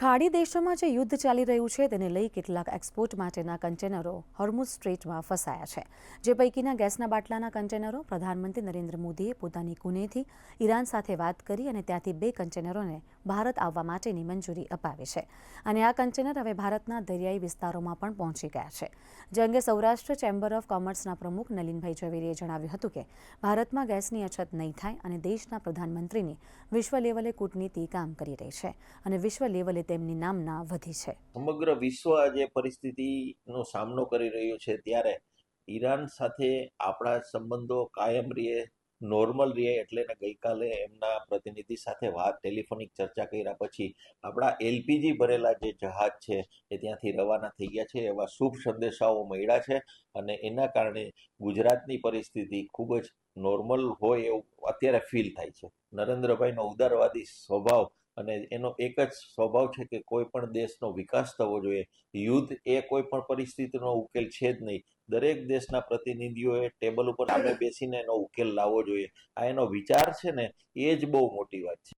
ખાડી દેશોમાં જે યુદ્ધ ચાલી રહ્યું છે તેને લઈ કેટલાક એક્સપોર્ટ માટેના કન્ટેનરો હોર્મુઝ સ્ટ્રેટમાં ફસાયા છે, જે પૈકીના ગેસના બાટલાના કન્ટેનરો પ્રધાનમંત્રી નરેન્દ્ર મોદીએ પોતાની કુનેથી ઈરાન સાથે વાત કરી અને ત્યાંથી 2 કન્ટેનરોને ભારત આવવા માટેની મંજૂરી અપાવી છે અને આ કન્ટેનર હવે ભારતના દરિયાઈ વિસ્તારોમાં પણ પહોંચી ગયા છે. જે અંગે સૌરાષ્ટ્ર ચેમ્બર ઓફ કોમર્સના પ્રમુખ નલિનભાઈ ઝવેરીએ જણાવ્યું હતું કે ભારતમાં ગેસની અછત નહીં થાય અને દેશના પ્રધાનમંત્રીની વિશ્વ લેવલે કૂટનીતિ કામ કરી રહી છે અને વિશ્વ લેવલે તેમની નામના વધી છે. સમગ્ર વિશ્વ જે પરિસ્થિતિનો સામનો કરી રહ્યું છે ત્યારે ઈરાન સાથે આપણા સંબંધો કાયમ રહે, નોર્મલ રહે એટલે ગઈકાલે એમના પ્રતિનિધિ સાથે ટેલિફોનિક ચર્ચા કર્યા પછી આપણા એલપીજી ભરેલા જે જહાજ છે એ ત્યાંથી રવાના થઈ ગયા છે. એવા શુભ સંદેશાઓ મળ્યા છે અને એના કારણે ગુજરાતની પરિસ્થિતિ ખૂબ જ નોર્મલ હોય એવું અત્યારે ફીલ થાય છે. નરેન્દ્રભાઈનો ઉદારવાદી સ્વભાવ અને એનો એક જ સ્વભાવ છે કે કોઈ પણ દેશનો વિકાસ થવો જોઈએ. યુદ્ધ એ કોઈ પણ પરિસ્થિતિનો ઉકેલ છે જ નહીં. દરેક દેશના પ્રતિનિધિઓએ ટેબલ ઉપર સામે બેસીને એનો ઉકેલ લાવવો જોઈએ. આ એનો વિચાર છે ને, એ જ બહુ મોટી વાત છે.